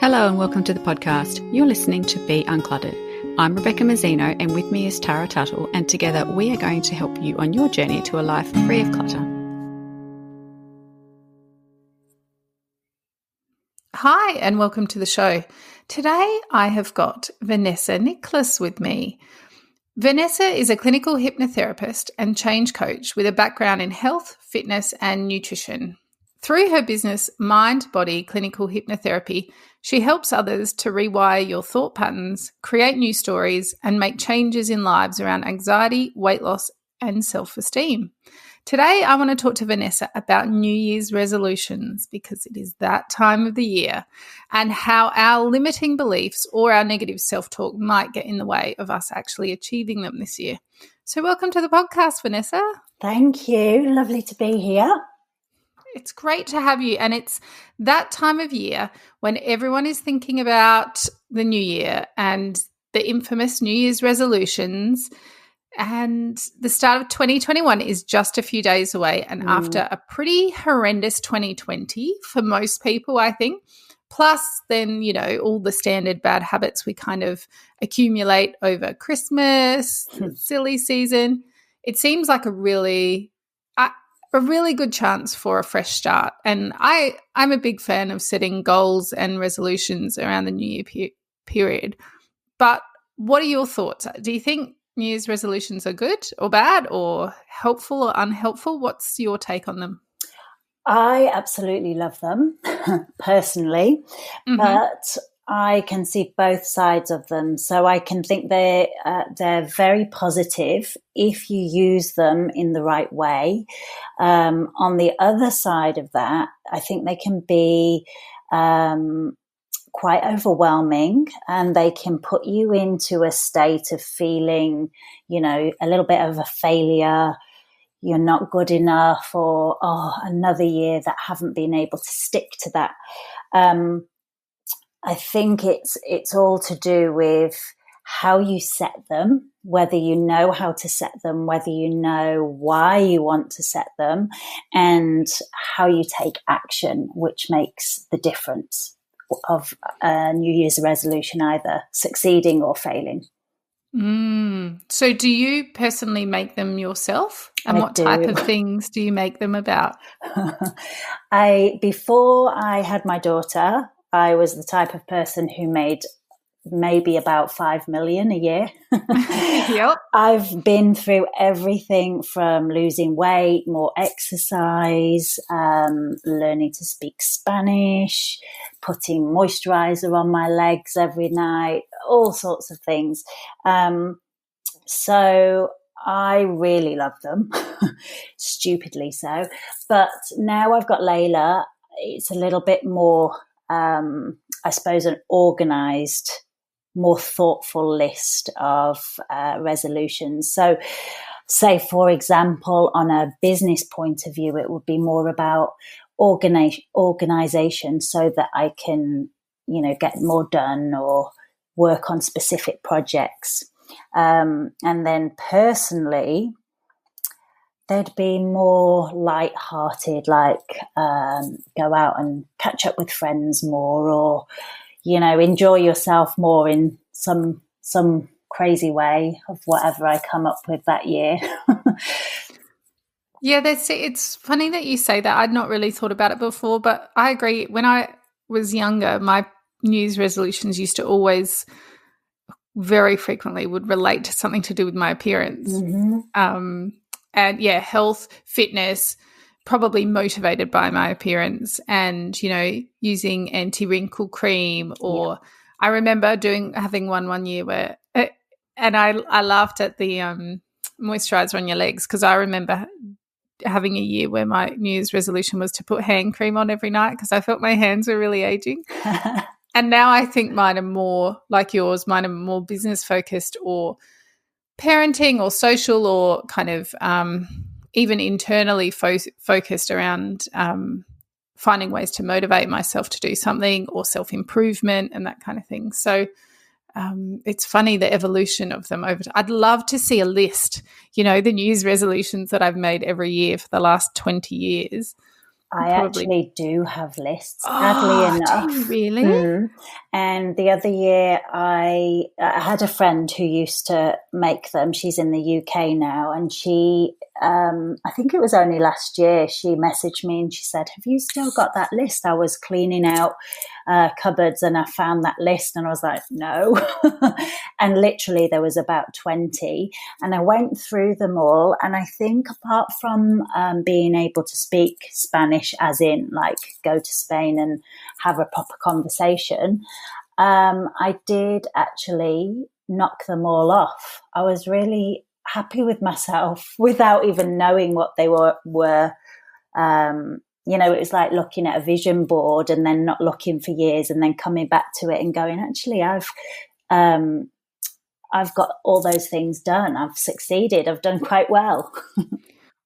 Hello and welcome to the podcast. You're listening to Be Uncluttered. I'm Rebecca Mazzino and with me is Tara Tuttle, and together we are going to help you on your journey to a life free of clutter. Hi and welcome to the show. Today I have got Vanessa Nickless with me. Vanessa is a clinical hypnotherapist and change coach with a background in health, fitness and nutrition. Through her business, Mind Body Clinical Hypnotherapy, she helps others to rewire your thought patterns, create new stories, and make changes in lives around anxiety, weight loss, and self-esteem. Today, I want to talk to Vanessa about New Year's resolutions because it is that time of the year and how our limiting beliefs or our negative self-talk might get in the way of us actually achieving them this year. So welcome to the podcast, Vanessa. Thank you. Lovely to be here. It's great to have you. And it's that time of year when everyone is thinking about the new year and the infamous New Year's resolutions. And the start of 2021 is just a few days away. And after a pretty horrendous 2020 for most people, I think, plus then, all the standard bad habits we kind of accumulate over Christmas, silly season, it seems like a really good chance for a fresh start. And I'm a big fan of setting goals and resolutions around the New Year period. But what are your thoughts? Do you think New Year's resolutions are good or bad or helpful or unhelpful? What's your take on them? I absolutely love them personally, but I can see both sides of them. So I can think they're very positive if you use them in the right way. On the other side of that, I think they can be quite overwhelming, and they can put you into a state of feeling, a little bit of a failure. You're not good enough, or another year that haven't been able to stick to that. I think it's all to do with how you set them, whether you know how to set them, whether you know why you want to set them, and how you take action, which makes the difference of a New Year's resolution either succeeding or failing. So do you personally make them yourself? And what type of things do you make them about? Before I had my daughter, I was the type of person who made maybe about 5 million a year. Yep. I've been through everything from losing weight, more exercise, learning to speak Spanish, putting moisturizer on my legs every night, all sorts of things. So I really love them, stupidly so. But now I've got Layla, it's a little bit more, I suppose, an organised, more thoughtful list of resolutions. So say, for example, on a business point of view, it would be more about organisation so that I can, get more done or work on specific projects. And then personally, they'd be more light-hearted, like go out and catch up with friends more, or, enjoy yourself more in some crazy way of whatever I come up with that year. Yeah, it's funny that you say that. I'd not really thought about it before, but I agree. When I was younger, my New Year's resolutions used to always very frequently would relate to something to do with my appearance. And yeah, health, fitness, probably motivated by my appearance, and, using anti-wrinkle cream, or I remember having one year where, and I laughed at the moisturizer on your legs, because I remember having a year where my New Year's resolution was to put hand cream on every night because I felt my hands were really aging. And now I think mine are more like yours. Mine are more business focused or parenting or social, or kind of even internally focused around finding ways to motivate myself to do something, or self-improvement and that kind of thing. So it's funny, the evolution of them over time. I'd love to see a list, the New Year's resolutions that I've made every year for the last 20 years, I actually do have lists, sadly Oh, enough. do you really? And the other year, I had a friend who used to make them. She's in the UK now, and she, I think it was only last year, she messaged me and she said, "Have you still got that list?" I was cleaning out cupboards and I found that list, and I was like, "No." And literally, there was about 20, and I went through them all. And I think, apart from being able to speak Spanish, as in like go to Spain and have a proper conversation, I did actually knock them all off. I was really happy with myself without even knowing what they were. It was like looking at a vision board and then not looking for years and then coming back to it and going, actually, I've got all those things done. I've succeeded. I've done quite well.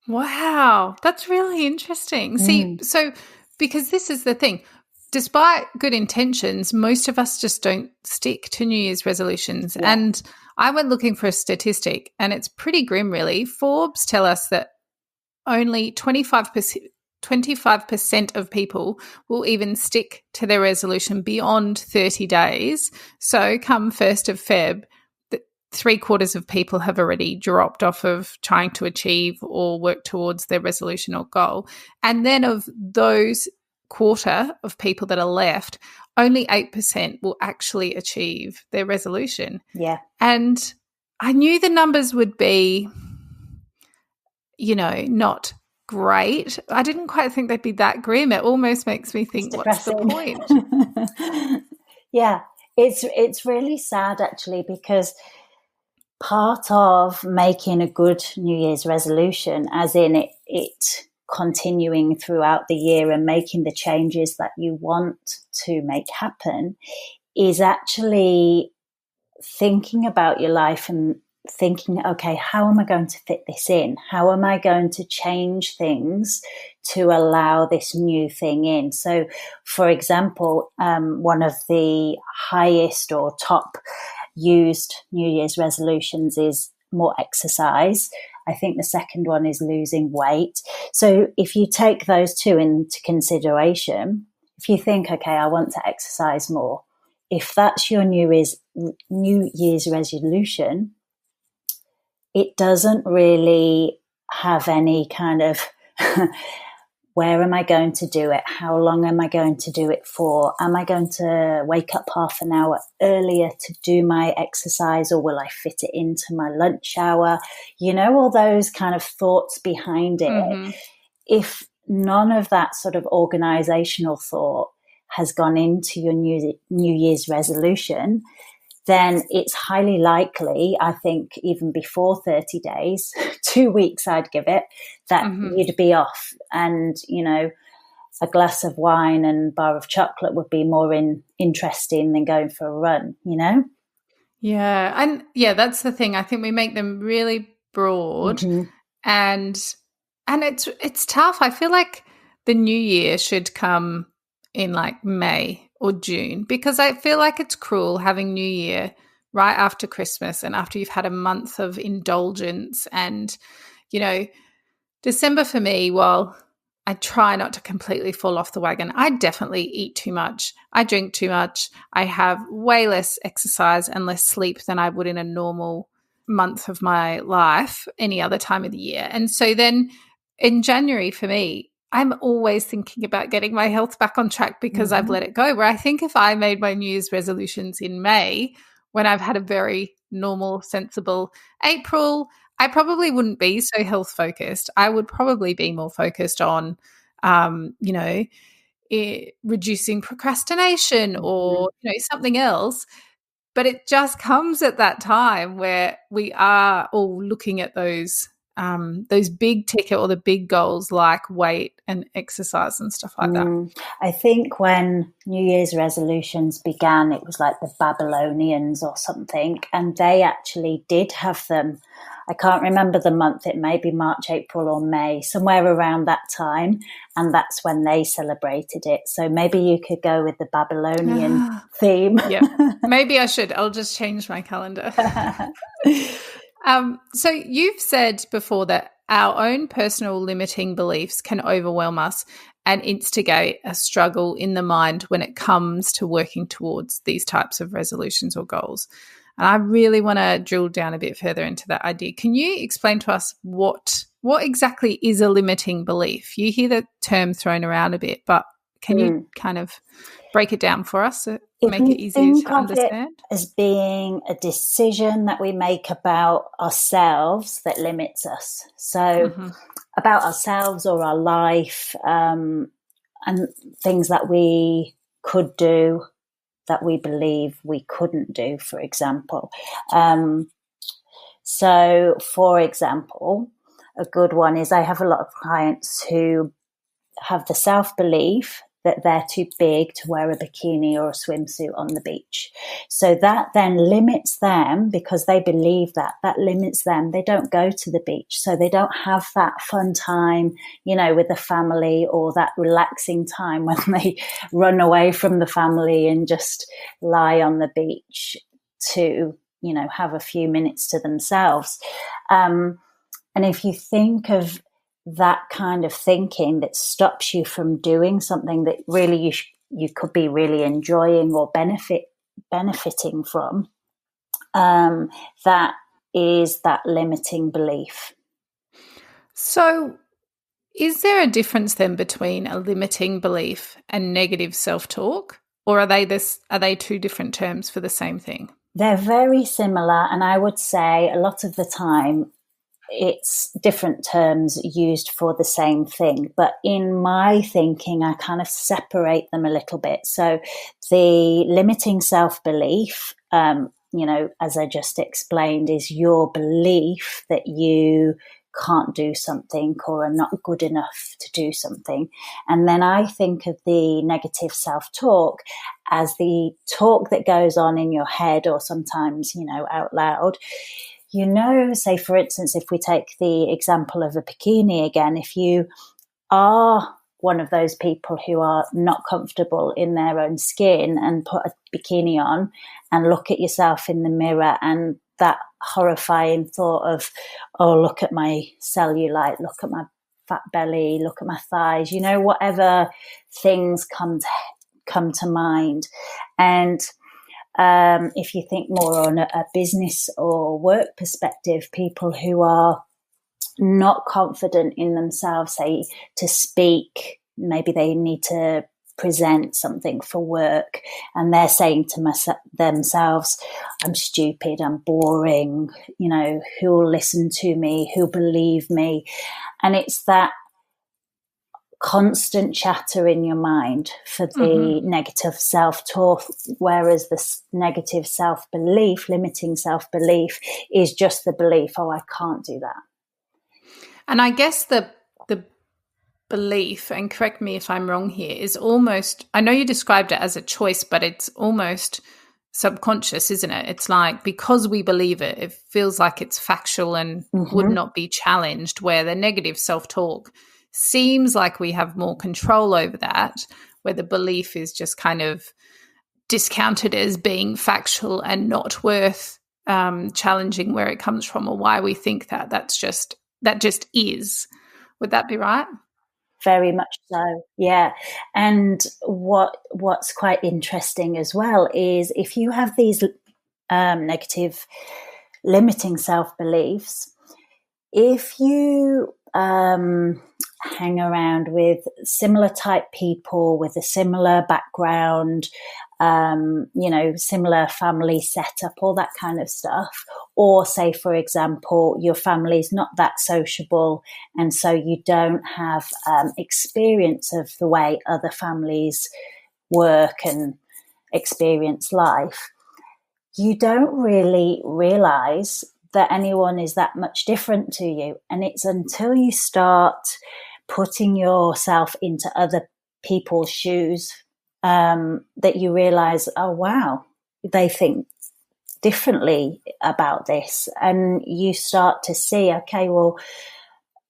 Wow, that's really interesting. See, so because this is the thing, despite good intentions, most of us just don't stick to New Year's resolutions. Yeah. And I went looking for a statistic, and it's pretty grim, really. Forbes tell us that only 25% of people will even stick to their resolution beyond 30 days. So come 1st of Feb, 3/4 of people have already dropped off of trying to achieve or work towards their resolution or goal. And then of those quarter of people that are left, only 8% will actually achieve their resolution. Yeah. And I knew the numbers would be, not great. I didn't quite think they'd be that grim. It almost makes me think, what's the point? Yeah, it's really sad, actually, because part of making a good New Year's resolution, as in it continuing throughout the year and making the changes that you want to make happen, is actually thinking about your life and thinking, okay, how am I going to fit this in? How am I going to change things to allow this new thing in? So, for example, one of the highest or top used New Year's resolutions is more exercise. I think the second one is losing weight. So if you take those two into consideration, if you think, okay, I want to exercise more, if that's your New Year's resolution, it doesn't really have any kind of where am I going to do it? How long am I going to do it for? Am I going to wake up half an hour earlier to do my exercise, or will I fit it into my lunch hour? All those kind of thoughts behind it. Mm-hmm. If none of that sort of organizational thought has gone into your New Year's resolution, then it's highly likely, I think, even before 30 days, 2 weeks I'd give it, that you'd be off. And, a glass of wine and bar of chocolate would be more interesting than going for a run, Yeah. And that's the thing. I think we make them really broad, and it's tough. I feel like the new year should come in like May or June, because I feel like it's cruel having New Year right after Christmas and after you've had a month of indulgence. And, December for me, while I try not to completely fall off the wagon, I definitely eat too much. I drink too much. I have way less exercise and less sleep than I would in a normal month of my life any other time of the year. And so then in January for me, I'm always thinking about getting my health back on track because I've let it go. Where I think if I made my New Year's resolutions in May, when I've had a very normal, sensible April, I probably wouldn't be so health focused. I would probably be more focused on, reducing procrastination or, something else. But it just comes at that time where we are all looking at those big ticket or the big goals like weight and exercise and stuff like that. I think when New Year's resolutions began, it was like the Babylonians or something, and they actually did have them. I can't remember the month. It may be March, April or May, somewhere around that time. And that's when they celebrated it. So maybe you could go with the Babylonian theme. Yeah, maybe I should. I'll just change my calendar. So you've said before that our own personal limiting beliefs can overwhelm us and instigate a struggle in the mind when it comes to working towards these types of resolutions or goals. And I really want to drill down a bit further into that idea. Can you explain to us what exactly is a limiting belief? You hear the term thrown around a bit, but can you kind of break it down for us to make it easier to understand? It as being a decision that we make about ourselves that limits us. So about ourselves or our life, and things that we could do that we believe we couldn't do, for example. So, for example, a good one is I have a lot of clients who have the self-belief that they're too big to wear a bikini or a swimsuit on the beach. So that then limits them, because they believe that limits them. They don't go to the beach. So they don't have that fun time, with the family, or that relaxing time when they run away from the family and just lie on the beach to, have a few minutes to themselves. And if you think of that kind of thinking that stops you from doing something that really you could be really enjoying or benefiting from, that is that limiting belief. So is there a difference then between a limiting belief and negative self-talk, or are they two different terms for the same thing? They're very similar, and I would say a lot of the time it's different terms used for the same thing. But in my thinking, I kind of separate them a little bit. So the limiting self-belief, as I just explained, is your belief that you can't do something or are not good enough to do something. And then I think of the negative self-talk as the talk that goes on in your head, or sometimes, out loud. Say, for instance, if we take the example of a bikini again, if you are one of those people who are not comfortable in their own skin and put a bikini on and look at yourself in the mirror, and that horrifying thought of, oh, look at my cellulite, look at my fat belly, look at my thighs, whatever things come to mind. And if you think more on a business or work perspective, people who are not confident in themselves, say, to speak, maybe they need to present something for work, and they're saying to themselves, I'm stupid, I'm boring, who'll listen to me, who'll believe me? And it's that constant chatter in your mind for the negative self-talk, whereas the negative self-belief, limiting self-belief, is just the belief, oh, I can't do that. And I guess the belief, and correct me if I'm wrong here, is almost, I know you described it as a choice, but it's almost subconscious, isn't it? It's like, because we believe it, it feels like it's factual and would not be challenged, where the negative self-talk seems like we have more control over that, where the belief is just kind of discounted as being factual and not worth challenging where it comes from or why we think that. That just is. Would that be right? Very much so, yeah. And what's quite interesting as well is if you have these negative limiting self-beliefs, if you hang around with similar type people with a similar background, similar family setup, all that kind of stuff. Or say, for example, your family's not that sociable, and so you don't have experience of the way other families work and experience life. You don't really realize that anyone is that much different to you. And it's until you start putting yourself into other people's shoes that you realize, oh, wow, they think differently about this. And you start to see, okay, well,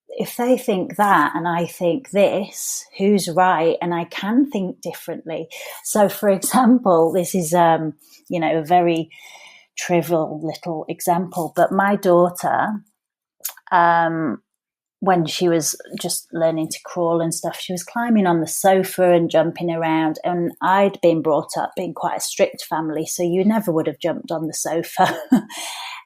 if they think that and I think this, who's right? And I can think differently. So, for example, this is, a very trivial little example, but my daughter, when she was just learning to crawl and stuff, she was climbing on the sofa and jumping around. And I'd been brought up in quite a strict family, so you never would have jumped on the sofa.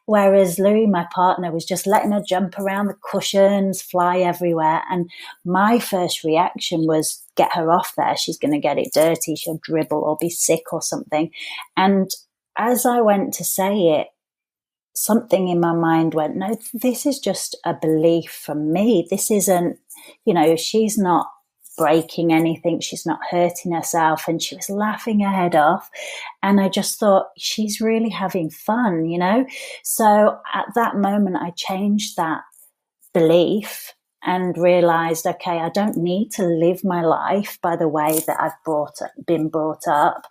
Whereas Louis, my partner, was just letting her jump around the cushions, fly everywhere. And my first reaction was, get her off there. She's going to get it dirty. She'll dribble or be sick or something. And as I went to say it, something in my mind went, no, this is just a belief from me. This isn't, she's not breaking anything. She's not hurting herself. And she was laughing her head off. And I just thought, she's really having fun, So at that moment, I changed that belief and realized, okay, I don't need to live my life by the way that I've been brought up.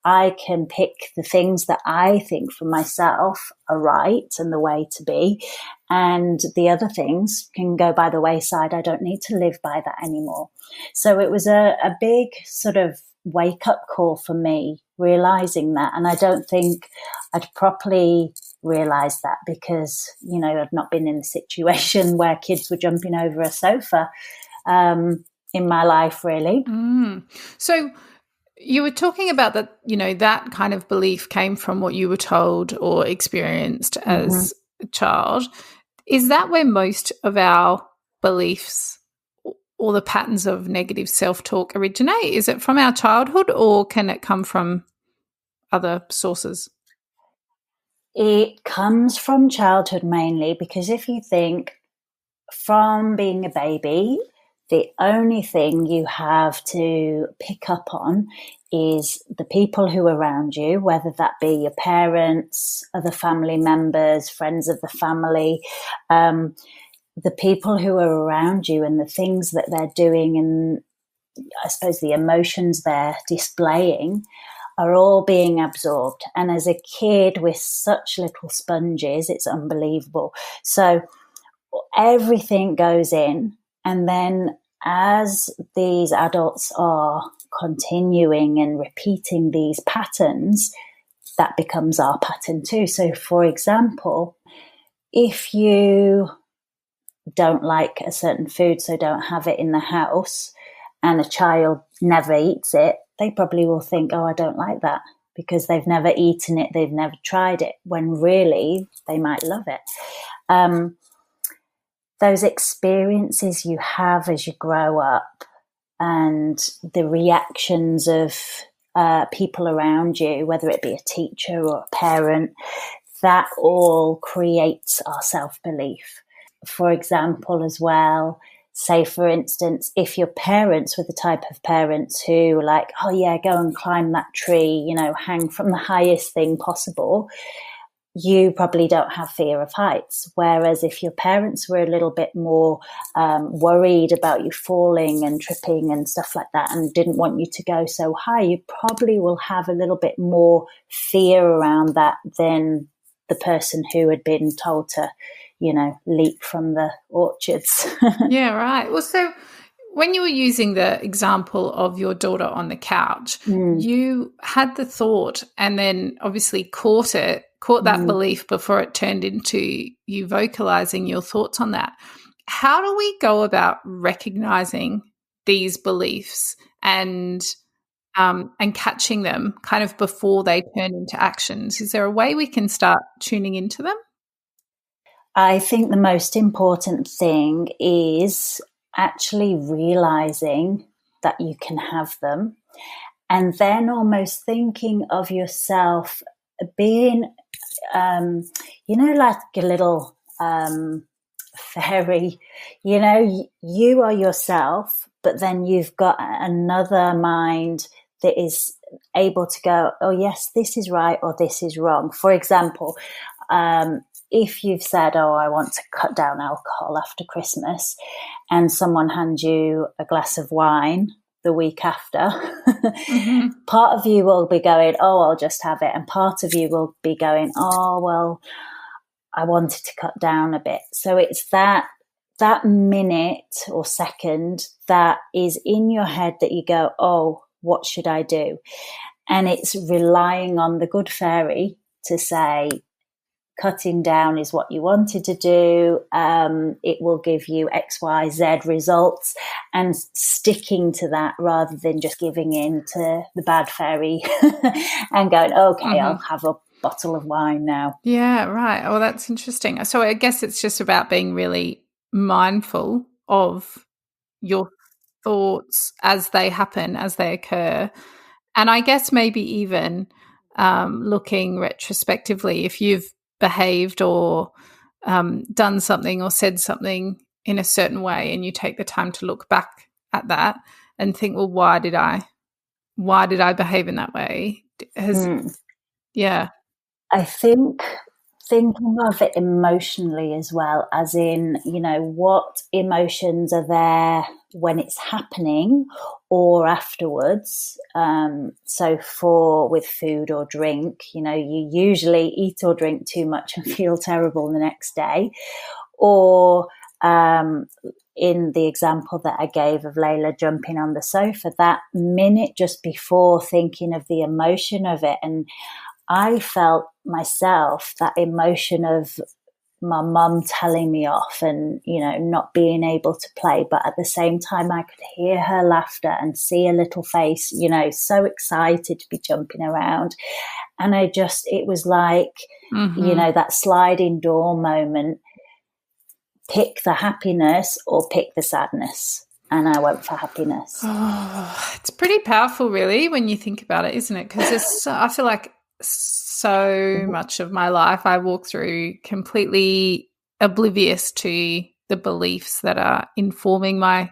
I can pick the things that I think for myself are right and the way to be. And the other things can go by the wayside. I don't need to live by that anymore. So it was a big sort of wake up call for me, realizing that. And I don't think I'd properly realized that because, I've not been in a situation where kids were jumping over a sofa in my life, really. So you were talking about that, that kind of belief came from what you were told or experienced as a child. Is that where most of our beliefs or the patterns of negative self-talk originate? Is it from our childhood, or can it come from other sources? It comes from childhood mainly, because if you think from being a baby, the only thing you have to pick up on is the people who are around you, whether that be your parents, other family members, friends of the family, the people who are around you and the things that they're doing, and I suppose the emotions they're displaying are all being absorbed. And as a kid with such little sponges, it's unbelievable. So everything goes in, and then as these adults are continuing and repeating these patterns, that becomes our pattern too. So for example, if you don't like a certain food, so don't have it in the house, and a child never eats it, they probably will think, oh, I don't like that, because they've never eaten it, they've never tried it, when really they might love it. Those experiences you have as you grow up and the reactions of people around you, whether it be a teacher or a parent, that all creates our self-belief. For example, as well, say, for instance, if your parents were the type of parents who were like, oh yeah, go and climb that tree, hang from the highest thing possible, you probably don't have fear of heights. Whereas if your parents were a little bit more worried about you falling and tripping and stuff like that, and didn't want you to go so high, you probably will have a little bit more fear around that than the person who had been told to, leap from the orchards. Yeah, right. Well, so when you were using the example of your daughter on the couch, you had the thought and then obviously caught that belief before it turned into you vocalizing your thoughts on that. How do we go about recognizing these beliefs and catching them kind of before they turn into actions? Is there a way we can start tuning into them? I think the most important thing is actually realizing that you can have them, and then almost thinking of yourself being, like a little fairy. You are yourself, but then you've got another mind that is able to go, oh yes, this is right or this is wrong. For example, if you've said, oh, I want to cut down alcohol after Christmas, and someone hands you a glass of wine the week after, part of you will be going, oh, I'll just have it. And part of you will be going, oh, well, I wanted to cut down a bit. So it's that minute or second that is in your head that you go, oh, what should I do? And it's relying on the good fairy to say, cutting down is what you wanted to do. It will give you X, Y, Z results, and sticking to that rather than just giving in to the bad fairy and going, okay, I'll have a bottle of wine now. Yeah, right. Oh, that's interesting. So I guess it's just about being really mindful of your thoughts as they happen, as they occur. And I guess maybe even looking retrospectively, if you've behaved or done something or said something in a certain way, and you take the time to look back at that and think, well, why did I behave in that way? Yeah. I think thinking of it emotionally as well, as in, what emotions are there when it's happening or afterwards. So with food or drink, you usually eat or drink too much and feel terrible the next day. Or in the example that I gave of Layla jumping on the sofa, that minute just before, thinking of the emotion of it, and I felt myself that emotion of my mum telling me off and, not being able to play. But at the same time, I could hear her laughter and see a little face, so excited to be jumping around. And it was like, that sliding door moment, pick the happiness or pick the sadness. And I went for happiness. Oh, it's pretty powerful, really, when you think about it, isn't it? Because I feel like so much of my life I walk through completely oblivious to the beliefs that are informing my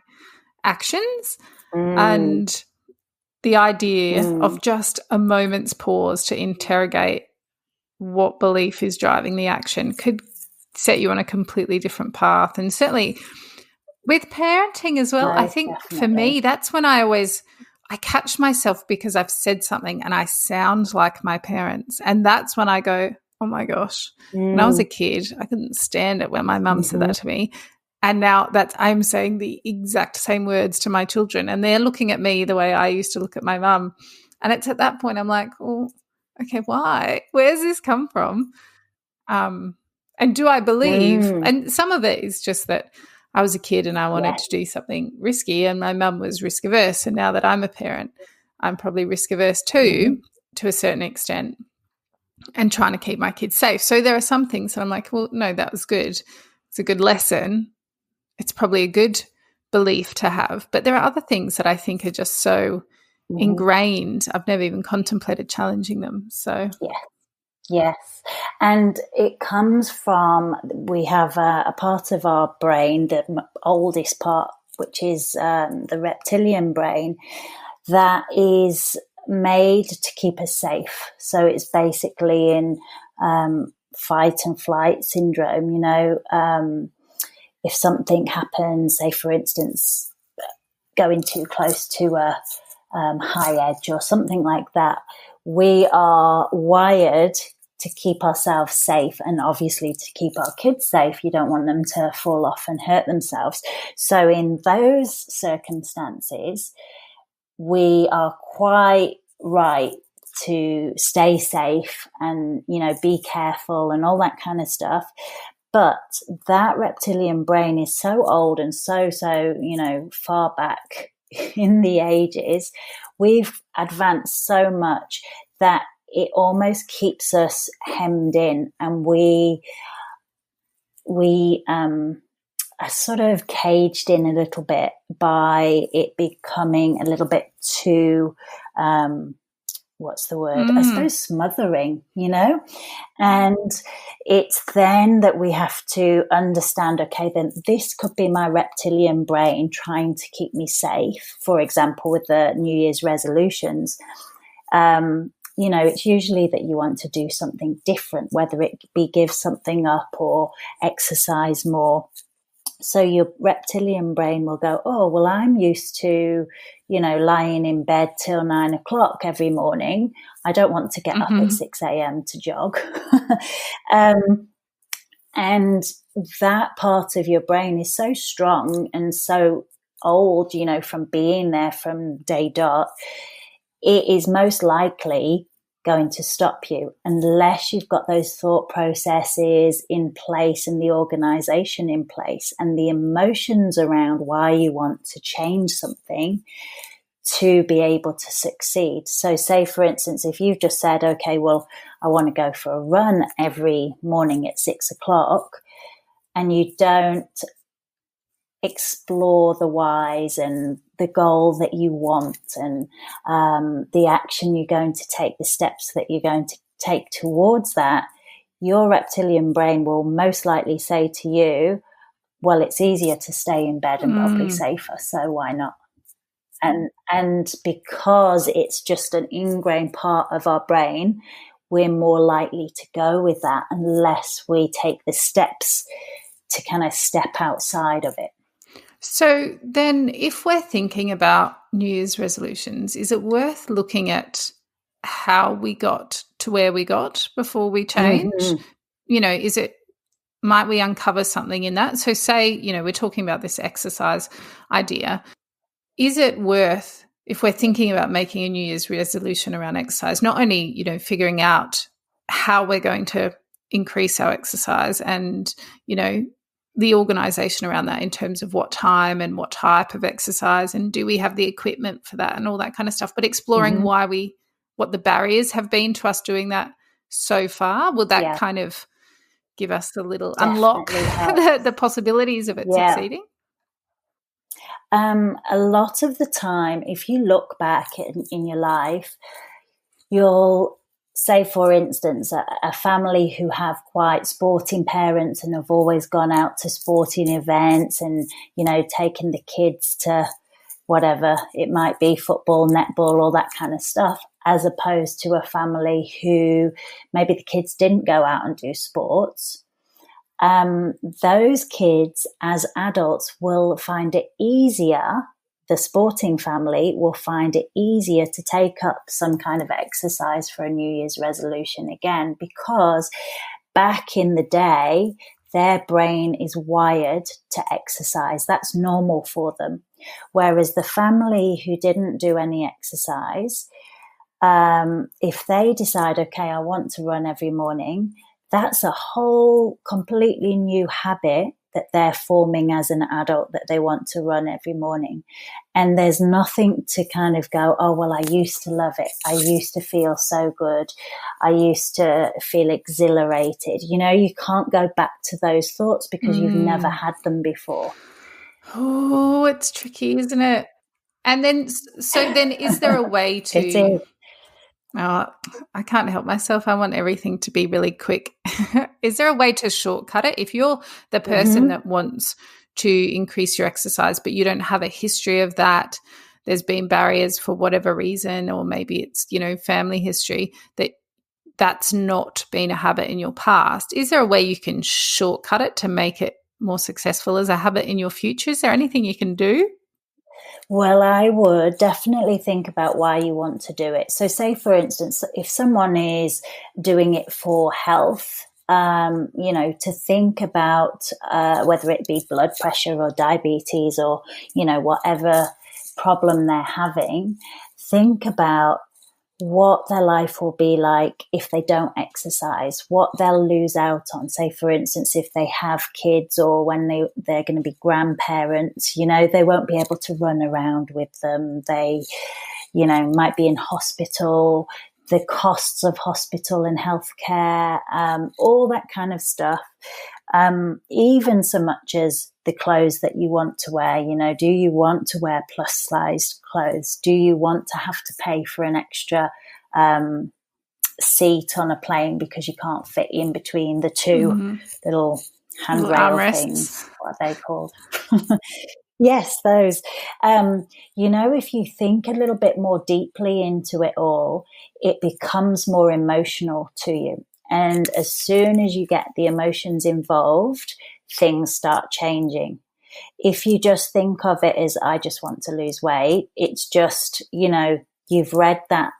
actions. And the idea of just a moment's pause to interrogate what belief is driving the action could set you on a completely different path. And certainly with parenting as well, I think for me, that's when I catch myself because I've said something and I sound like my parents. And that's when I go, oh my gosh. When I was a kid, I couldn't stand it when my mum said that to me. And now I'm saying the exact same words to my children, and they're looking at me the way I used to look at my mum. And it's at that point I'm like, oh, okay, why? Where's this come from? And do I believe? And some of it is just that I was a kid and I wanted to do something risky, and my mum was risk averse. And now that I'm a parent, I'm probably risk averse too, to a certain extent, and trying to keep my kids safe. So there are some things that I'm like, well, no, that was good. It's a good lesson. It's probably a good belief to have. But there are other things that I think are just so ingrained. I've never even contemplated challenging them. So Yes. And it comes from, we have a part of our brain, the oldest part, which is the reptilian brain, that is made to keep us safe. So it's basically in fight and flight syndrome, if something happens, say for instance, going too close to a high edge or something like that, we are wired to keep ourselves safe, and obviously to keep our kids safe. You don't want them to fall off and hurt themselves. So in those circumstances, we are quite right to stay safe and, be careful and all that kind of stuff. But that reptilian brain is so old and so, far back in the ages. We've advanced so much that it almost keeps us hemmed in, and we are sort of caged in a little bit by it becoming a little bit too, what's the word? I suppose smothering, and it's then that we have to understand, okay, then this could be my reptilian brain trying to keep me safe. For example, with the New Year's resolutions, it's usually that you want to do something different, whether it be give something up or exercise more. So your reptilian brain will go, oh, well, I'm used to, lying in bed till 9 o'clock every morning. I don't want to get up at 6 a.m. to jog. And that part of your brain is so strong and so old, from being there from day dot. It is most likely going to stop you unless you've got those thought processes in place and the organization in place and the emotions around why you want to change something to be able to succeed. So say, for instance, if you've just said, okay, well, I want to go for a run every morning at 6:00, and you don't explore the whys and the goal that you want and the action you're going to take, the steps that you're going to take towards that, your reptilian brain will most likely say to you, well, it's easier to stay in bed and probably safer, so why not? And because it's just an ingrained part of our brain, we're more likely to go with that unless we take the steps to kind of step outside of it. So then if we're thinking about New Year's resolutions, is it worth looking at how we got to where we got before we change? You know, might we uncover something in that? So say, you know, we're talking about this exercise idea. Is it worth, if we're thinking about making a New Year's resolution around exercise, not only, you know, figuring out how we're going to increase our exercise and, you know, the organisation around that in terms of what time and what type of exercise and do we have the equipment for that and all that kind of stuff, but exploring what the barriers have been to us doing that so far? Will that kind of give us a little unlock the possibilities of it succeeding? A lot of the time, if you look back in your life, you'll say, for instance, a family who have quite sporting parents and have always gone out to sporting events and, you know, taken the kids to whatever it might be, football, netball, all that kind of stuff, as opposed to a family who maybe the kids didn't go out and do sports. Those kids as adults will find it easier, the sporting family will find it easier to take up some kind of exercise for a New Year's resolution again, because back in the day, their brain is wired to exercise. That's normal for them. Whereas the family who didn't do any exercise, if they decide, okay, I want to run every morning, that's a whole completely new habit that they're forming as an adult, that they want to run every morning. And there's nothing to kind of go, oh, well, I used to love it. I used to feel so good. I used to feel exhilarated. You know, you can't go back to those thoughts because you've never had them before. Oh, it's tricky, isn't it? And then, so then is there a way to... It is. Oh, I can't help myself. I want everything to be really quick. Is there a way to shortcut it? If you're the person that wants to increase your exercise, but you don't have a history of that, there's been barriers for whatever reason, or maybe it's, you know, family history, that's not been a habit in your past. Is there a way you can shortcut it to make it more successful as a habit in your future? Is there anything you can do? Well, I would definitely think about why you want to do it. So say, for instance, if someone is doing it for health, you know, to think about whether it be blood pressure or diabetes or, you know, whatever problem they're having, think about what their life will be like if they don't exercise, what they'll lose out on. Say, for instance, if they have kids or when they're going to be grandparents, you know, they won't be able to run around with them. They, you know, might be in hospital, the costs of hospital and healthcare, all that kind of stuff. Even so much as the clothes that you want to wear, you know, do you want to wear plus sized clothes? Do you want to have to pay for an extra seat on a plane because you can't fit in between the two little handrail things? What are they called? Yes, those. You know, if you think a little bit more deeply into it all, it becomes more emotional to you. And as soon as you get the emotions involved, things start changing. If you just think of it as, I just want to lose weight, it's just, you know, you've read that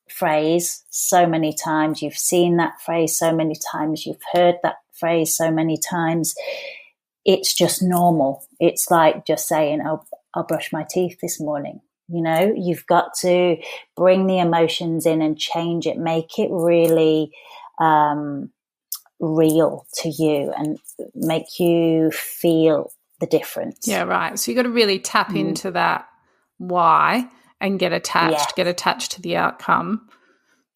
phrase so many times, you've seen that phrase so many times, you've heard that phrase so many times. It's just normal. It's like just saying, oh, I'll brush my teeth this morning. You've got to bring the emotions in and change it, make it really real to you and make you feel the difference. Yeah, right. So you got to really tap into that why and get attached to the outcome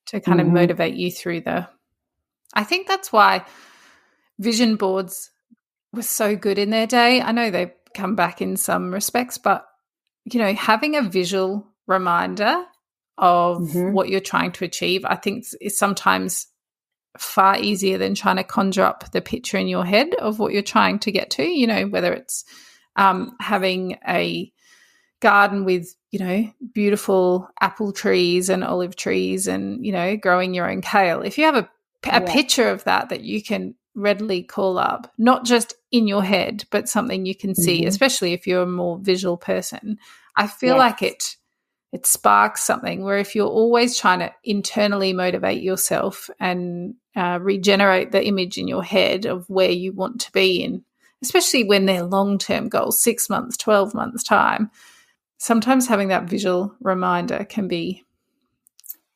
to kind of motivate you through I think that's why vision boards were so good in their day. I know they've come back in some respects, but having a visual reminder of what you're trying to achieve, I think is sometimes far easier than trying to conjure up the picture in your head of what you're trying to get to, whether it's having a garden with, beautiful apple trees and olive trees and, growing your own kale. If you have a picture of that you can readily call up, not just in your head, but something you can see, especially if you're a more visual person, I feel like it sparks something where if you're always trying to internally motivate yourself and regenerate the image in your head of where you want to be in, especially when they're long-term goals, 6 months, 12 months time, sometimes having that visual reminder can be.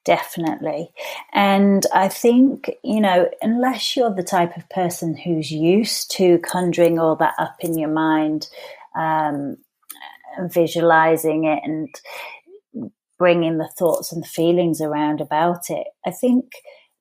Definitely. And I think, unless you're the type of person who's used to conjuring all that up in your mind, visualizing it and bringing the thoughts and feelings around about it, I think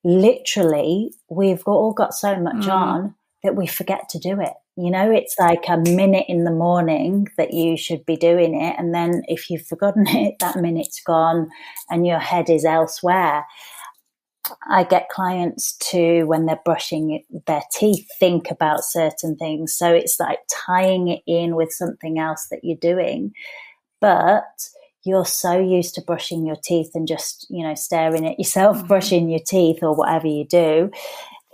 literally we've all got so much on that we forget to do it. It's like a minute in the morning that you should be doing it. And then if you've forgotten it, that minute's gone and your head is elsewhere. I get clients to, when they're brushing their teeth, think about certain things. So it's like tying it in with something else that you're doing. But you're so used to brushing your teeth and just, staring at yourself, brushing your teeth or whatever you do,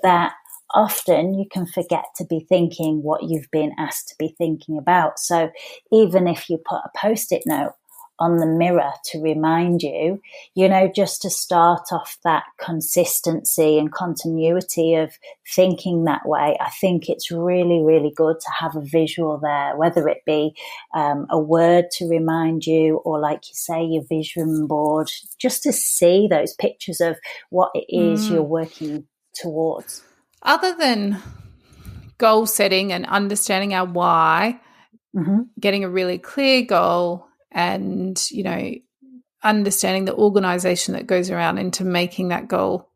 that often you can forget to be thinking what you've been asked to be thinking about. So even if you put a Post-it note on the mirror to remind you, just to start off that consistency and continuity of thinking that way, I think it's really, really good to have a visual there, whether it be a word to remind you or, like you say, your vision board, just to see those pictures of what it is you're working towards. Other than goal setting and understanding our why, getting a really clear goal and, understanding the organization that goes around into making that goal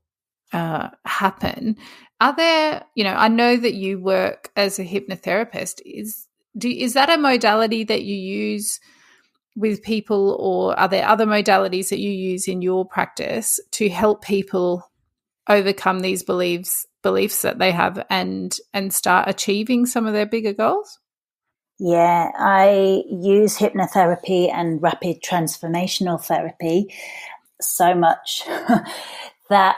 happen, are there, I know that you work as a hypnotherapist. Is that a modality that you use with people, or are there other modalities that you use in your practice to help people overcome these beliefs that they have and start achieving some of their bigger goals? Yeah, I use hypnotherapy and rapid transformational therapy so much that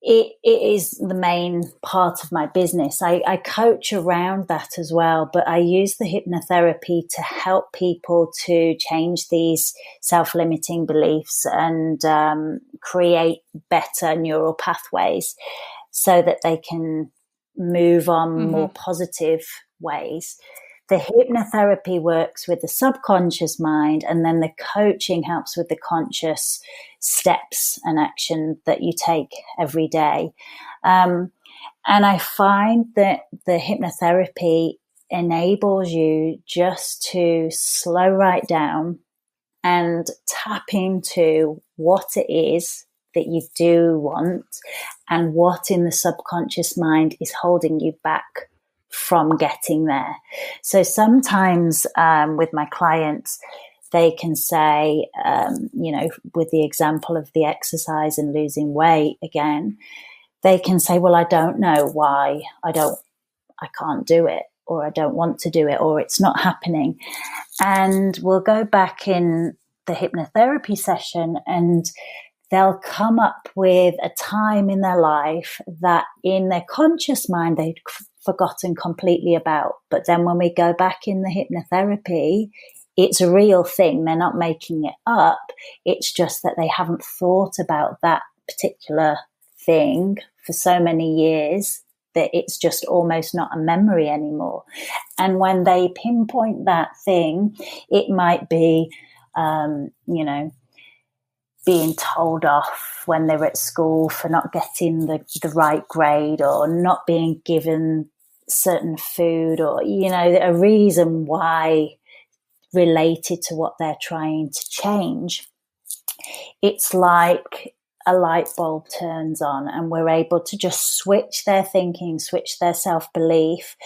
it is the main part of my business. I coach around that as well, but I use the hypnotherapy to help people to change these self-limiting beliefs and create better neural pathways so that they can move on more positive ways. The hypnotherapy works with the subconscious mind, and then the coaching helps with the conscious steps and action that you take every day. And I find that the hypnotherapy enables you just to slow right down and tap into what it is that you do want and what in the subconscious mind is holding you back from getting there. So sometimes with my clients, they can say, with the example of the exercise and losing weight again, they can say, well, I don't know why I can't do it, or I don't want to do it, or it's not happening. And we'll go back in the hypnotherapy session and they'll come up with a time in their life that in their conscious mind they'd forgotten completely about. But then when we go back in the hypnotherapy, it's a real thing. They're not making it up. It's just that they haven't thought about that particular thing for so many years that it's just almost not a memory anymore. And when they pinpoint that thing, it might be, you know, being told off when they were at school for not getting the right grade, or not being given certain food, or, you know, a reason why related to what they're trying to change. It's like a light bulb turns on and we're able to just switch their thinking, switch their self-belief,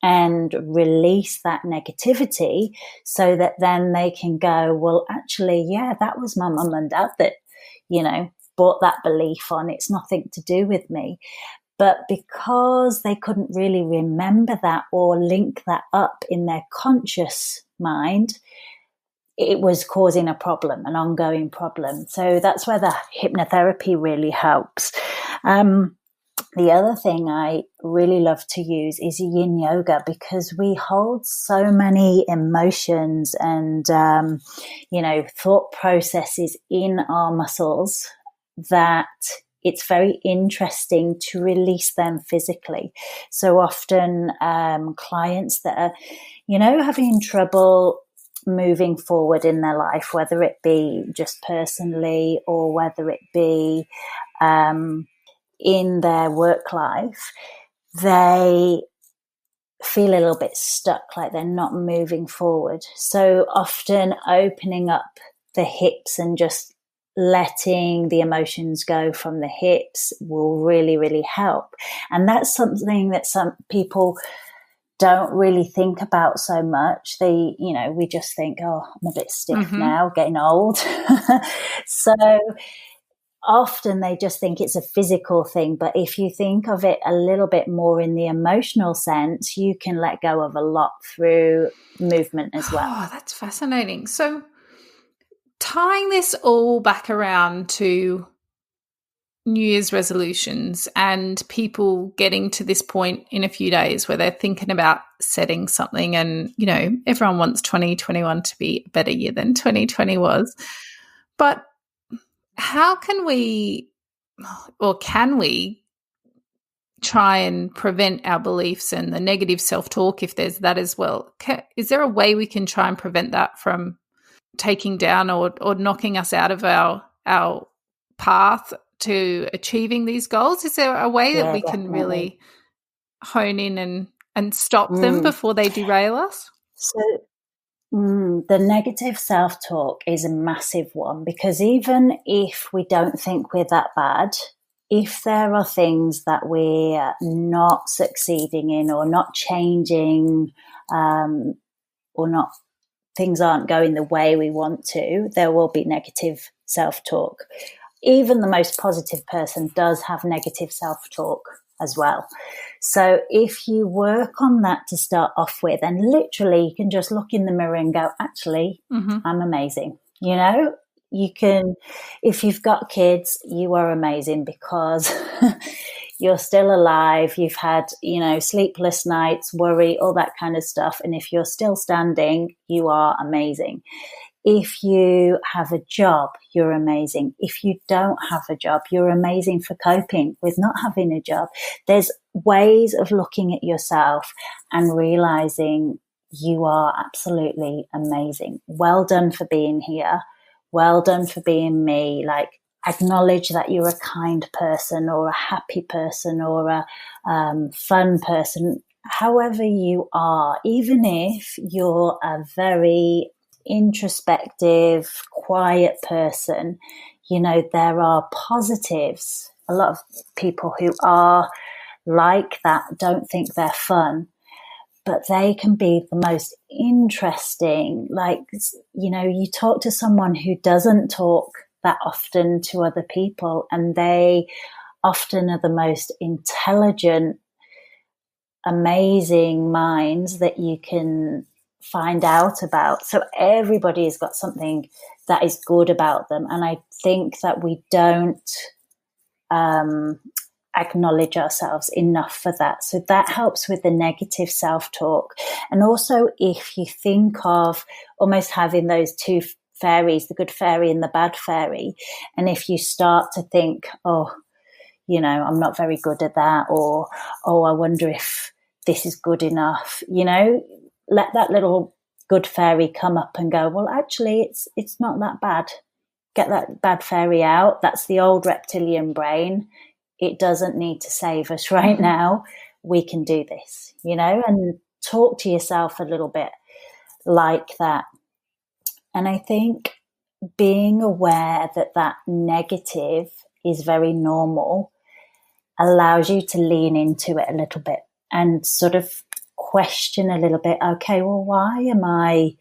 and release that negativity, so that then they can go, well, actually, yeah, that was my mum and dad that, you know, brought that belief on. It's nothing to do with me. But because they couldn't really remember that or link that up in their conscious mind, it was causing a problem, an ongoing problem. So that's where the hypnotherapy really helps. The other thing I really love to use is yin yoga, because we hold so many emotions and, you know, thought processes in our muscles that it's very interesting to release them physically. So often clients that are, you know, having trouble moving forward in their life, whether it be just personally or whether it be in their work life, they feel a little bit stuck, like they're not moving forward. So often opening up the hips and just letting the emotions go from the hips will really, really help. And that's something that some people don't really think about so much. They, you know, we just think, oh, I'm a bit stiff now, getting old. So often they just think it's a physical thing. But if you think of it a little bit more in the emotional sense, you can let go of a lot through movement as well. Oh, that's fascinating. So tying this all back around to New Year's resolutions and people getting to this point in a few days where they're thinking about setting something, and, you know, everyone wants 2021 to be a better year than 2020 was. But how can we, or can we, try and prevent our beliefs and the negative self-talk, if there's that as well? Is there a way we can try and prevent that from taking down or knocking us out of our path to achieving these goals? Is there a way that we can really hone in and stop them before they derail us? So the negative self-talk is a massive one, because even if we don't think we're that bad, if there are things that we're not succeeding in or not changing, or not, things aren't going the way we want to, there will be negative self-talk. Even the most positive person does have negative self-talk as well. So if you work on that to start off with, and literally you can just look in the mirror and go, actually, I'm amazing. You know, you can, if you've got kids, you are amazing because you're still alive. You've had, you know, sleepless nights, worry, all that kind of stuff. And if you're still standing, you are amazing. If you have a job, you're amazing. If you don't have a job, you're amazing for coping with not having a job. There's ways of looking at yourself and realizing you are absolutely amazing. Well done for being here. Well done for being me. Like, acknowledge that you're a kind person or a happy person or a fun person, however you are, even if you're a very introspective, quiet person, you know, there are positives. A lot of people who are like that don't think they're fun, but they can be the most interesting. Like, you know, you talk to someone who doesn't talk that often to other people, and they often are the most intelligent, amazing minds that you can find out about. So everybody has got something that is good about them, and I think that we don't acknowledge ourselves enough for that. So that helps with the negative self-talk. And also, if you think of almost having those two fairies, the good fairy and the bad fairy, and if you start to think, oh, you know, I'm not very good at that, or, oh, I wonder if this is good enough, you know, let that little good fairy come up and go, well, actually, it's not that bad. Get that bad fairy out. That's the old reptilian brain. It doesn't need to save us right now. We can do this, and talk to yourself a little bit like that. And I think being aware that negative is very normal allows you to lean into it a little bit and sort of question a little bit, okay, well, why am I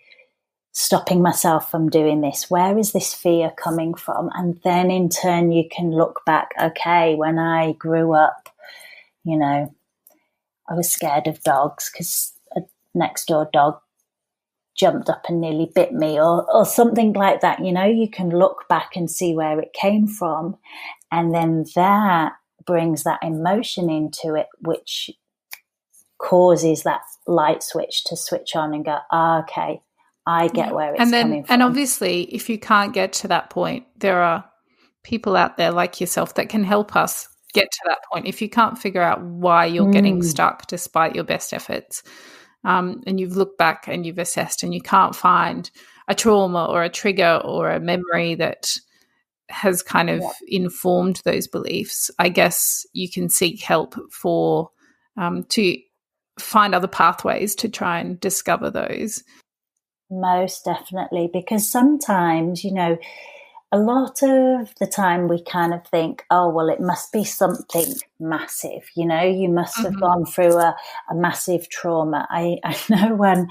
stopping myself from doing this? Where is this fear coming from? And then in turn, you can look back, okay, when I grew up, I was scared of dogs because a next door dog jumped up and nearly bit me or something like that. You can look back and see where it came from. And then that brings that emotion into it, which causes that light switch to switch on and go, okay, I get where it's coming from. And obviously, if you can't get to that point, there are people out there like yourself that can help us get to that point. If you can't figure out why you're getting stuck despite your best efforts, and you've looked back and you've assessed and you can't find a trauma or a trigger or a memory that has kind of informed those beliefs, I guess you can seek help for to find other pathways to try and discover those. Most definitely, because sometimes, a lot of the time we kind of think, oh, well, it must be something massive, you must have gone through a massive trauma. I know when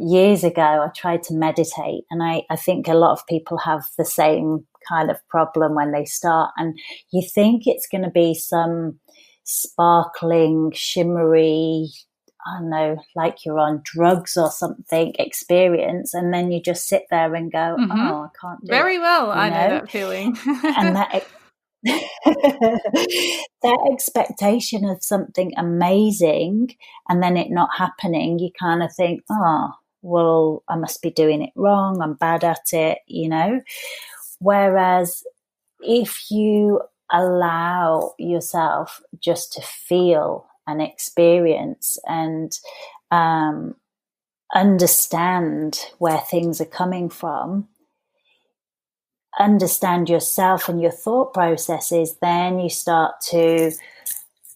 years ago I tried to meditate, and I think a lot of people have the same kind of problem when they start, and you think it's going to be some sparkling, shimmery, I don't know, like you're on drugs or something experience, and then you just sit there and go, oh, I can't do Very it. well, I know that feeling. And that expectation of something amazing and then it not happening, you kind of think, oh, well, I must be doing it wrong, I'm bad at it, Whereas if you allow yourself just to feel and experience and understand where things are coming from, understand yourself and your thought processes, then you start to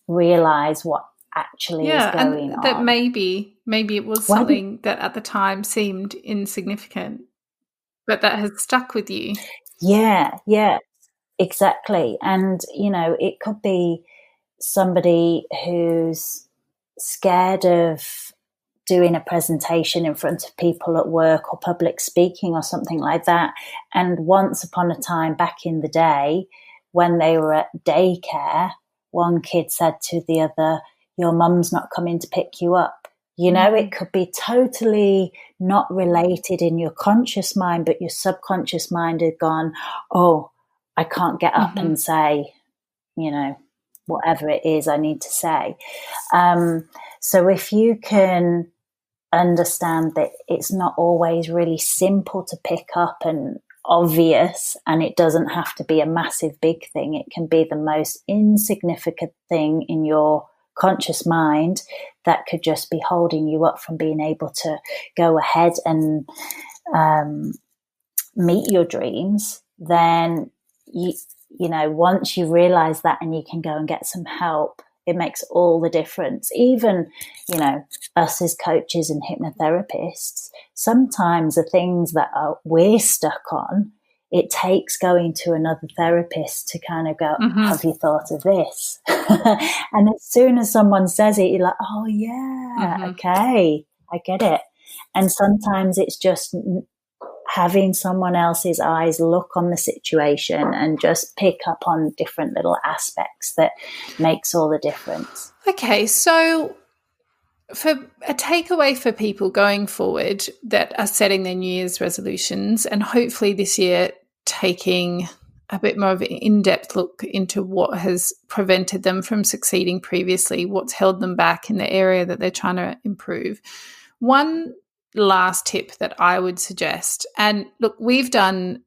realize what actually is going on. That maybe it was something that at the time seemed insignificant, but that has stuck with you. Yeah, exactly. And, it could be somebody who's scared of doing a presentation in front of people at work or public speaking or something like that. And once upon a time back in the day, when they were at daycare, one kid said to the other, your mum's not coming to pick you up. It could be totally not related in your conscious mind, but your subconscious mind had gone, oh, I can't get up and say, whatever it is I need to say. So if you can understand that it's not always really simple to pick up and obvious, and it doesn't have to be a massive big thing. It can be the most insignificant thing in your conscious mind that could just be holding you up from being able to go ahead and meet your dreams. Then once you realize that and you can go and get some help, it makes all the difference. Even, us as coaches and hypnotherapists, sometimes the things that we're stuck on, it takes going to another therapist to kind of go, have you thought of this? And as soon as someone says it, you're like, oh, yeah, okay, I get it. And sometimes it's just having someone else's eyes look on the situation and just pick up on different little aspects that makes all the difference. Okay, so for a takeaway for people going forward that are setting their New Year's resolutions, and hopefully this year taking a bit more of an in-depth look into what has prevented them from succeeding previously, what's held them back in the area that they're trying to improve. One last tip that I would suggest, and look, we've done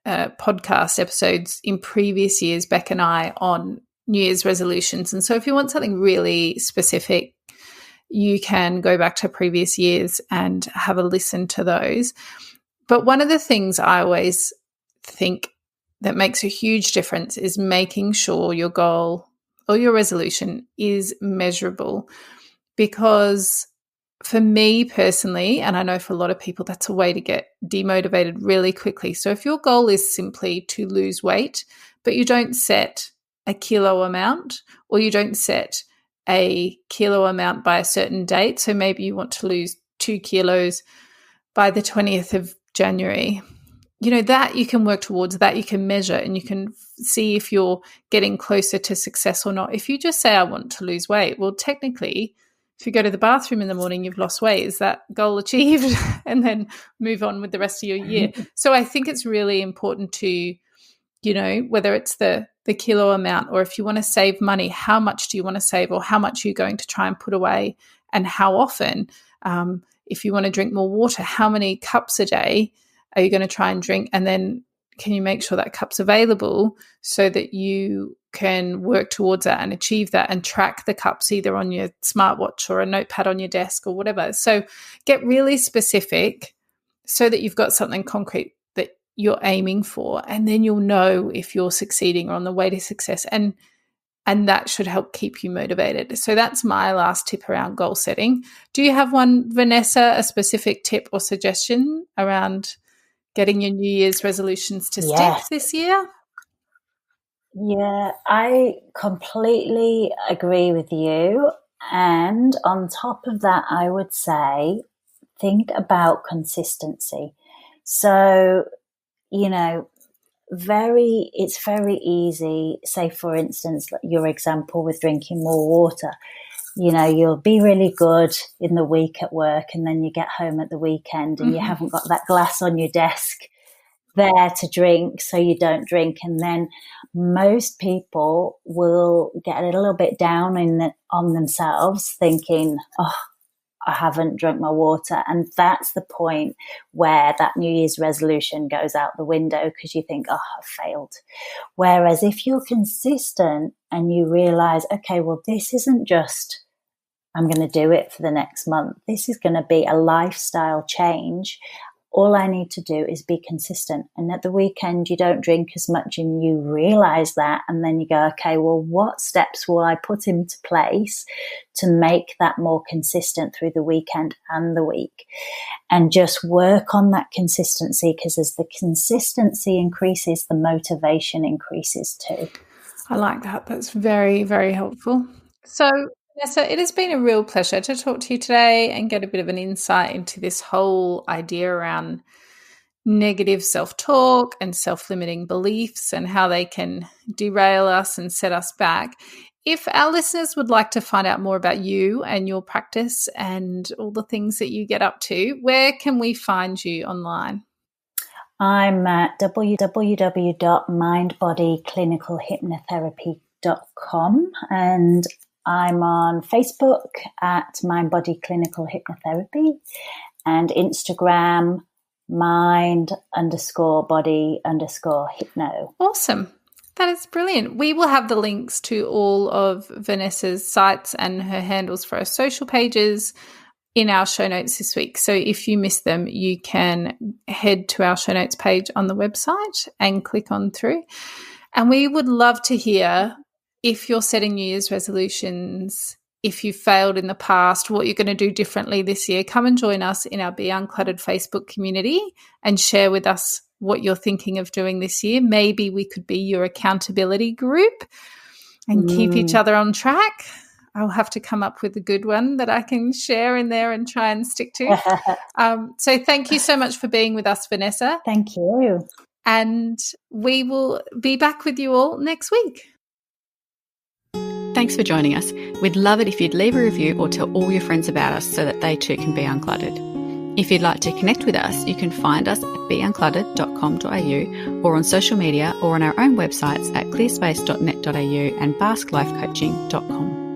podcast episodes in previous years, Beck and I, on New Year's resolutions, and so if you want something really specific, you can go back to previous years and have a listen to those. But one of the things I always think that makes a huge difference is making sure your goal or your resolution is measurable. Because for me personally, and I know for a lot of people, that's a way to get demotivated really quickly. So if your goal is simply to lose weight, but you don't set a kilo amount, or you don't set a kilo amount by a certain date, so maybe you want to lose 2 kilos by the 20th of January, that you can work towards, that you can measure, and you can see if you're getting closer to success or not. If you just say, I want to lose weight, well, technically, if you go to the bathroom in the morning, you've lost weight. Is that goal achieved? And then move on with the rest of your year. So I think it's really important to, whether it's the kilo amount, or if you want to save money, how much do you want to save, or how much are you going to try and put away, and how often? If you want to drink more water, how many cups a day are you going to try and drink? And then can you make sure that cup's available so that you can work towards that and achieve that, and track the cups either on your smartwatch or a notepad on your desk or whatever. So get really specific so that you've got something concrete that you're aiming for, and then you'll know if you're succeeding or on the way to success. And that should help keep you motivated. So that's my last tip around goal setting. Do you have one, Vanessa, a specific tip or suggestion around getting your New Year's resolutions to stick this year? Yeah, I completely agree with you. And on top of that, I would say, think about consistency. So, it's very easy. Say, for instance, your example with drinking more water. You'll be really good in the week at work, and then you get home at the weekend and you haven't got that glass on your desk there to drink, so you don't drink. And then most people will get a little bit down on themselves, thinking, oh, I haven't drunk my water. And that's the point where that New Year's resolution goes out the window, because you think, oh, I failed. Whereas if you're consistent and you realize, okay, well, this isn't just, I'm going to do it for the next month. This is going to be a lifestyle change. All I need to do is be consistent. And at the weekend, you don't drink as much, and you realize that. And then you go, okay, well, what steps will I put into place to make that more consistent through the weekend and the week? And just work on that consistency, because as the consistency increases, the motivation increases too. I like that. That's very, very helpful. So, Vanessa, it has been a real pleasure to talk to you today and get a bit of an insight into this whole idea around negative self-talk and self-limiting beliefs and how they can derail us and set us back. If our listeners would like to find out more about you and your practice and all the things that you get up to, where can we find you online? I'm at www.mindbodyclinicalhypnotherapy.com, and I'm on Facebook at Mind Body Clinical Hypnotherapy, and Instagram mind_body_hypno. Awesome. That is brilliant. We will have the links to all of Vanessa's sites and her handles for her social pages in our show notes this week. So if you miss them, you can head to our show notes page on the website and click on through. And we would love to hear if you're setting New Year's resolutions, if you failed in the past, what you're going to do differently this year. Come and join us in our Be Uncluttered Facebook community and share with us what you're thinking of doing this year. Maybe we could be your accountability group and keep each other on track. I'll have to come up with a good one that I can share in there and try and stick to. So thank you so much for being with us, Vanessa. Thank you. And we will be back with you all next week. Thanks for joining us. We'd love it if you'd leave a review or tell all your friends about us so that they too can be uncluttered. If you'd like to connect with us, you can find us at beuncluttered.com.au or on social media or on our own websites at clearspace.net.au and basklifecoaching.com.